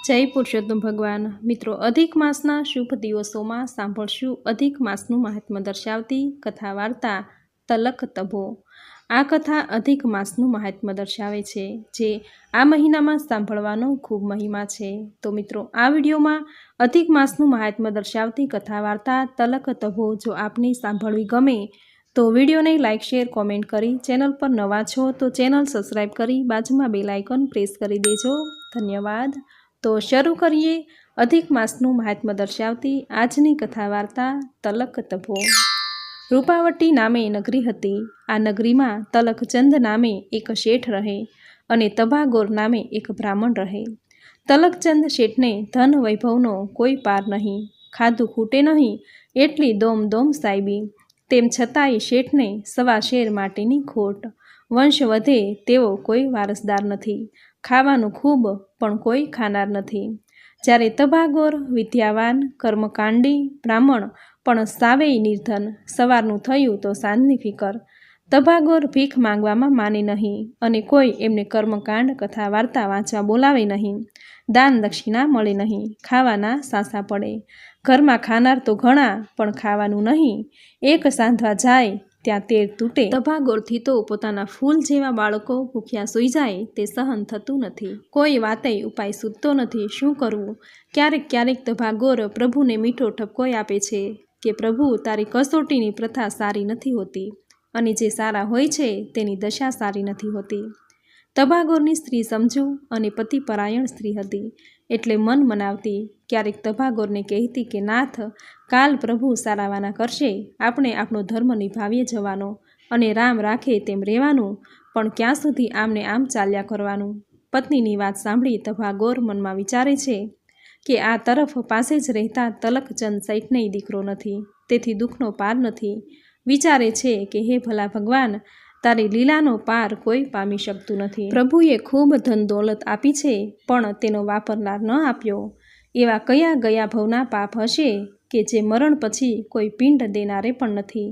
જય પુરુષોત્તમ ભગવાન। મિત્રો, અધિક માસના શુભ દિવસોમાં સાંભળશું અધિક માસનું મહાત્મ્ય દર્શાવતી કથા વાર્તા તલક તભો। આ કથા અધિક માસનું મહાત્મ્ય દર્શાવે છે, જે આ મહિનામાં સાંભળવાનો ખૂબ મહિમા છે। તો મિત્રો, આ વિડીયોમાં અધિક માસનું મહાત્મ્ય દર્શાવતી કથા વાર્તા તલક તભો જો આપને સાંભળવી ગમે તો વિડીયોને લાઇક, શેર, કોમેન્ટ કરી, ચેનલ પર નવા છો તો ચેનલ સબસ્ક્રાઈબ કરી બાજુમાં બેલ આઇકોન પ્રેસ કરી દેજો। ધન્યવાદ। તો શરૂ કરીએ અધિક માસનું મહાત્મ્ય દર્શાવતી આજની કથા વાર્તા તલક તભો। રૂપાવટી નામે નગરી હતી। આ નગરીમાં તલકચંદ નામે એક શેઠ રહે અને તભાગોર નામે એક બ્રાહ્મણ રહે। તલકચંદ શેઠને ધન વૈભવનો કોઈ પાર નહીં, ખાધું ખૂટે નહીં એટલી દોમ દોમ સાહેબી। તેમ છતાંય શેઠને સવા શેર માટેની ખોટ। વંશ વધે તેવો કોઈ વારસદાર નથી, ખાવાનું ખૂબ પણ કોઈ ખાનાર નથી। જ્યારે તભાગોર વિદ્યાવાન કર્મકાંડી બ્રાહ્મણ પણ સાવેય નિર્ધન। સવારનું થયું તો સાંજની ફિકર। તભાગોર ભીખ માંગવામાં માને નહીં અને કોઈ એમને કર્મકાંડ કથા વાર્તા વાંચવા બોલાવે નહીં। દાન દક્ષિણા મળે નહીં, ખાવાના સાંસા પડે। ઘરમાં ખાનાર તો ઘણા પણ ખાવાનું નહીં। એક સાંધવા જાય ત્યાં તેર તૂટે। તભાગોરથી તો પોતાના ફૂલ જેવા બાળકો ભૂખ્યા સૂઈ જાય તે સહન થતું નથી। કોઈ વાતેય ઉપાય સૂઝતો નથી, શું કરવું? ક્યારેક ક્યારેક તભાગોર પ્રભુને મીઠો ઠપકોય આપે છે કે પ્રભુ, તારી કસોટીની પ્રથા સારી નથી હોતી અને જે સારા હોય છે તેની દશા સારી નથી હોતી। તભાગોરની સ્ત્રી સમજુ અને પતિપરાયણ સ્ત્રી હતી, એટલે મન મનાવતી। ક્યારેક તભાગોરને કહેતી કે નાથ, કાલ પ્રભુ સારાવાના કરશે, આપણે આપણો ધર્મ નિભાવીએ જવાનો અને રામ રાખે તેમ રહેવાનું, પણ ક્યાં સુધી આમને આમ ચાલ્યા કરવાનું? પત્નીની વાત સાંભળી તભાગોર મનમાં વિચારે છે કે આ તરફ પાસે જ રહેતા તલકચંદ શેઠનેય દીકરો નથી, તેથી દુઃખનો પાર નથી। વિચારે છે કે હે ભલા ભગવાન, તારી લીલાનો પાર કોઈ પામી શકતું નથી। પ્રભુએ ખૂબ ધન દોલત આપી છે, પણ તેનો વાપરનાર ન આપ્યો। એવા કયા ગયા ભવના પાપ હશે કે જે મરણ પછી કોઈ પિંડ દેનારે પણ નથી?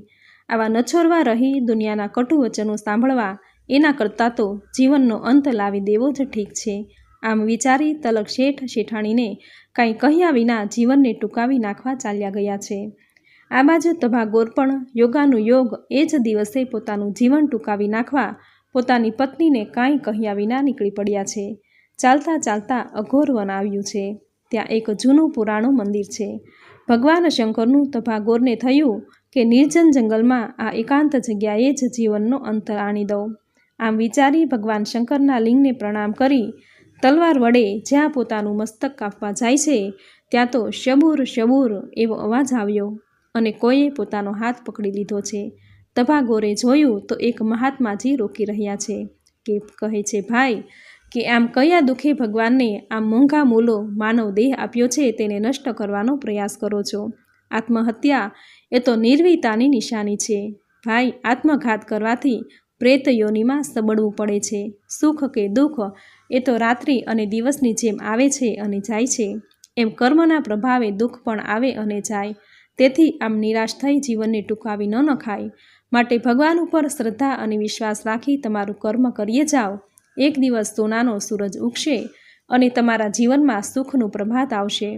આવા નછોરવા રહી દુનિયાના કટુ વચનો સાંભળવા એના કરતાં તો જીવનનો અંત લાવી દેવો જ ઠીક છે। આમ વિચારી તલક શેઠ શેઠાણીને કાંઈ કહ્યા વિના જીવનને ટૂંકાવી નાખવા ચાલ્યા ગયા છે। આ બાજુ તભાગોર પણ યોગાનુયોગ એ જ દિવસે પોતાનું જીવન ટૂંકાવી નાખવા પોતાની પત્નીને કાંઈ કહ્યા વિના નીકળી પડ્યા છે। ચાલતા ચાલતા અઘોર વન આવ્યું છે। ત્યાં એક જૂનું પુરાણું મંદિર છે। ભગવાન શંકરનું તભાગોરને થયું કે નિર્જન જંગલમાં આ એકાંત જગ્યાએ જ જીવનનો અંત આણી દઉં। આમ વિચારી ભગવાન શંકરના લિંગને પ્રણામ કરી તલવાર વડે જ્યાં પોતાનું મસ્તક કાપવા જાય છે ત્યાં તો શબૂર શબૂર એવો અવાજ આવ્યો અને કોઈએ પોતાનો હાથ પકડી લીધો છે। તભાગોરે જોયું તો એક મહાત્માજી રોકી રહ્યા છે કે કહે છે, ભાઈ, કે આમ કયા દુઃખે ભગવાનને આમ મોંઘા મૂલો માનવ દેહ આપ્યો છે તેને નષ્ટ કરવાનો પ્રયાસ કરો છો? આત્મહત્યા એ તો નિર્વીતાની નિશાની છે ભાઈ। આત્મઘાત કરવાથી પ્રેત યોનિમાં સબડવું પડે છે। સુખ કે દુઃખ એ તો રાત્રિ અને દિવસની જેમ આવે છે અને જાય છે, એમ કર્મના પ્રભાવે દુઃખ પણ આવે અને જાય। તેથી આમ નિરાશ થઈ જીવનને ટૂંકાવી ન નખાય। માટે ભગવાન ઉપર શ્રદ્ધા અને વિશ્વાસ રાખી તમારું કર્મ કરીએ જાઓ। એક દિવસ સોનાનો સૂરજ ઉગશે અને તમારા જીવનમાં સુખનું પ્રભાત આવશે।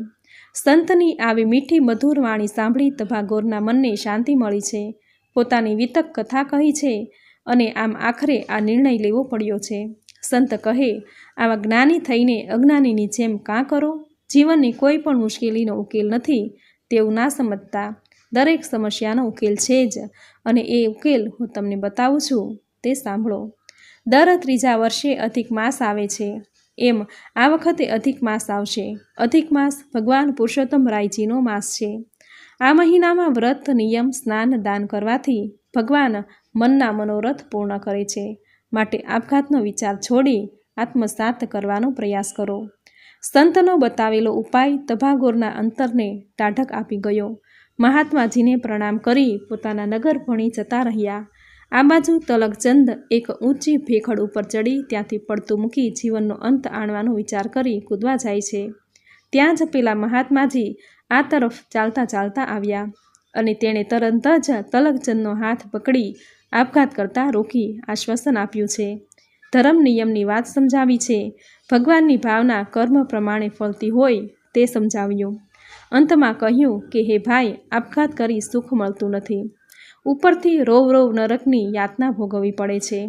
સંતની આવી મીઠી મધુર વાણી સાંભળી તભાગોરના મનને શાંતિ મળી છે। પોતાની વિતક કથા કહી છે અને આમ આખરે આ નિર્ણય લેવો પડ્યો છે। સંત કહે, આવા જ્ઞાની થઈને અજ્ઞાનીની જેમ કાં કરો? જીવનની કોઈ પણ મુશ્કેલીનો ઉકેલ નથી તેવું ના સમજતા। દરેક સમસ્યાનો ઉકેલ છે જ, અને એ ઉકેલ હું તમને બતાવું છું, તે સાંભળો। દર ત્રીજા વર્ષે અધિક માસ આવે છે, એમ આ વખતે અધિક માસ આવશે। અધિક માસ ભગવાન પુરુષોત્તમ રાયજીનો માસ છે। આ મહિનામાં વ્રત, નિયમ, સ્નાન, દાન કરવાથી ભગવાન મનના મનોરથ પૂર્ણ કરે છે। માટે આપઘાતનો વિચાર છોડી આત્મસાત કરવાનો પ્રયાસ કરો। સંતનો બતાવેલો ઉપાય તભાગોરના અંતરને ટાઢક આપી ગયો। મહાત્માજીને પ્રણામ કરી પોતાના નગર ભણી જતા રહ્યા। આ બાજુ તલકચંદ એક ઊંચી ભેખડ ઉપર ચડી ત્યાંથી પડતું મૂકી જીવનનો અંત આણવાનો વિચાર કરી કૂદવા જાય છે। ત્યાં જ પેલા મહાત્માજી આ તરફ ચાલતા ચાલતા આવ્યા અને તેણે તરત જ તલકચંદનો હાથ પકડી આપઘાત કરતાં રોકી આશ્વાસન આપ્યું છે ધર્મ નિયમની વાત સમજાવી છે. ભગવાનની ભાવના કર્મ પ્રમાણે ફળતી હોય તે સમજાવ્યું. અંતમાં કહ્યું કે હે ભાઈ, આપઘાત કરી સુખ મળતું નથી. ઉપરથી રોવ રોવ નરકની યાતના ભોગવવી પડે છે.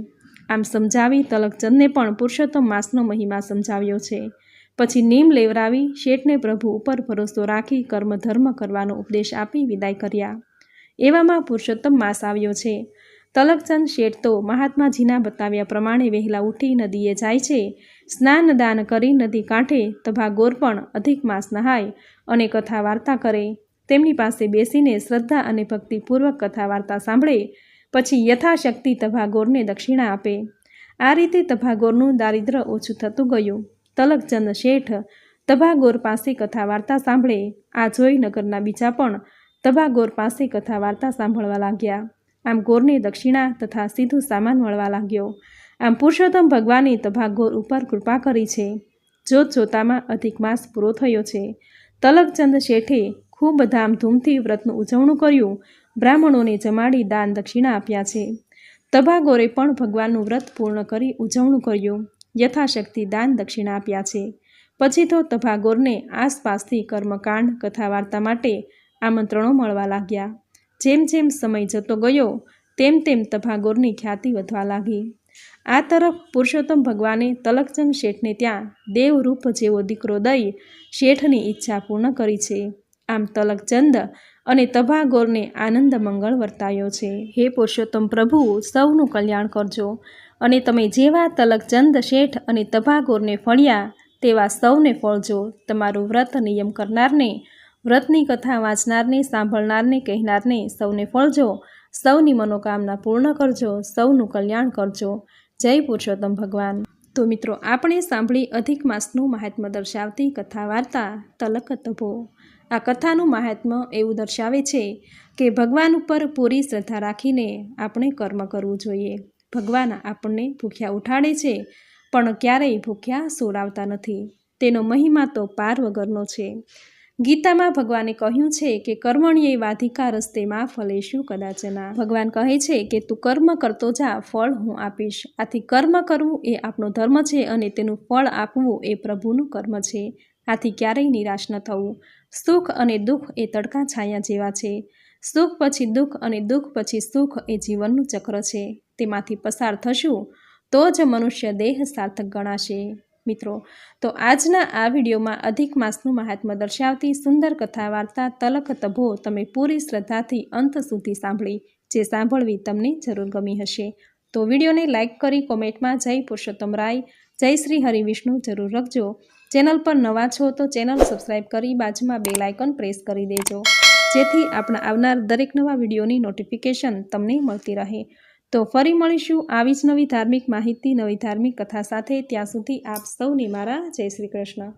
આમ સમજાવી તલકચંદને પણ પુરુષોત્તમ માસનો મહિમા સમજાવ્યો છે. પછી નીમ લેવરાવી શેઠને પ્રભુ ઉપર ભરોસો રાખી કર્મ ધર્મ કરવાનો ઉપદેશ આપી વિદાય કર્યા. એવામાં પુરુષોત્તમ માસ આવ્યો છે. તલકચંદ શેઠ તો મહાત્માજીના બતાવ્યા પ્રમાણે વહેલા ઉઠી નદીએ જાય છે. સ્નાન દાન કરી નદી કાંઠે તભાગોર પણ અધિક માસ નહાય અને કથા વાર્તા કરે. તેમની પાસે બેસીને શ્રદ્ધા અને ભક્તિપૂર્વક કથા વાર્તા સાંભળે. પછી યથાશક્તિ તભાગોરને દક્ષિણા આપે. આ રીતે તભાગોરનું દારિદ્ર્ય ઓછું થતું ગયું. તલકચંદ શેઠ તભાગોર પાસે કથા વાર્તા સાંભળે. આ જોઈ નગરના બીજા પણ તભાગોર પાસે કથા વાર્તા સાંભળવા લાગ્યા. આમ ગોરને દક્ષિણા તથા સીધું સામાન મળવા લાગ્યો. આમ પુરુષોત્તમ ભગવાને તભાગોર ઉપર કૃપા કરી છે. જોત જોતામાં અધિક માસ પૂરો થયો છે. તલકચંદ શેઠે ખૂબ ધામધૂમથી વ્રતનું ઉજવણું કર્યું. બ્રાહ્મણોને જમાડી દાન દક્ષિણા આપ્યા છે. તભાગોરે પણ ભગવાનનું વ્રત પૂર્ણ કરી ઉજવણું કર્યું. યથાશક્તિ દાન દક્ષિણા આપ્યા છે. પછી તો તભાગોરને આસપાસથી કર્મકાંડ કથા વાર્તા માટે આમંત્રણો મળવા લાગ્યા. જેમ જેમ સમય જતો ગયો તેમ તેમ તભાગોરની ખ્યાતિ વધવા લાગી. આ તરફ પુરુષોત્તમ ભગવાને તલકચંદ શેઠને ત્યાં દેવરૂપ જેવો દીકરો દઈ શેઠની ઈચ્છા પૂર્ણ કરી છે. આમ તલકચંદ અને તભાગોરને આનંદ મંગળ વર્તાયો છે. હે પુરુષોત્તમ પ્રભુ, સૌનું કલ્યાણ કરજો અને તમે જેવા તલકચંદ શેઠ અને તભાગોરને ફળ્યા તેવા સૌને ફળજો. તમારું વ્રત નિયમ કરનારને, વ્રતની કથા વાંચનારને, સાંભળનારને, કહેનારને સૌને ફળજો. સૌની મનોકામના પૂર્ણ કરજો. સૌનું કલ્યાણ કરજો. જય પુરુષોત્તમ ભગવાન. તો મિત્રો, આપણે સાંભળી અધિક માસનું મહાત્મ્ય દર્શાવતી કથા વાર્તા તલક તભો. આ કથાનું મહાત્મ્ય એવું દર્શાવે છે કે ભગવાન ઉપર પૂરી શ્રદ્ધા રાખીને આપણે કર્મ કરવું જોઈએ. ભગવાન આપણને ભૂખ્યા ઉઠાડે છે પણ ક્યારેય ભૂખ્યા સોરાવતા નથી. તેનો મહિમા તો પાર વગરનો છે. ગીતામાં ભગવાને કહ્યું છે કે કર્મણ્યે વાધિકારસ્તે માં ફલેષુ કદાચના. ભગવાન કહે છે કે તું કર્મ કરતો જા, ફળ હું આપીશ. આથી કર્મ કરવું એ આપણો ધર્મ છે અને તેનું ફળ આપવું એ પ્રભુનું કર્મ છે. આથી ક્યારેય નિરાશ ન થવું. સુખ અને દુઃખ એ તડકા છાયા જેવા છે. સુખ પછી દુઃખ અને દુઃખ પછી સુખ એ જીવનનું ચક્ર છે. તેમાંથી પસાર થશું તો જ મનુષ્ય દેહ સાર્થક ગણાશે. મિત્રો, તો આજના આ વિડીયોમાં અધિક માસનું મહાત્મ્ય દર્શાવતી સુંદર કથા વાર્તા તલક તભો તમે પૂરી શ્રદ્ધાથી અંત સુધી સાંભળી. જે સાંભળવી તમને જરૂર ગમી હશે. તો વિડીયોને લાઇક કરી કોમેન્ટમાં જય પુરુષોત્તમ રાય, જય શ્રી હરિવિષ્ણુ જરૂર લખજો. ચેનલ પર નવા છો તો ચેનલ સબસ્ક્રાઈબ કરી બાજુમાં બેલ આઇકન પ્રેસ કરી દેજો, જેથી આપણા આવનાર દરેક નવા વિડીયોની નોટિફિકેશન તમને મળતી રહે. તો ફરી મળીશું આવી જ નવી ધાર્મિક માહિતી, નવી ધાર્મિક કથા સાથે. ત્યાં સુધી આપ સૌને મારા જય શ્રી કૃષ્ણ.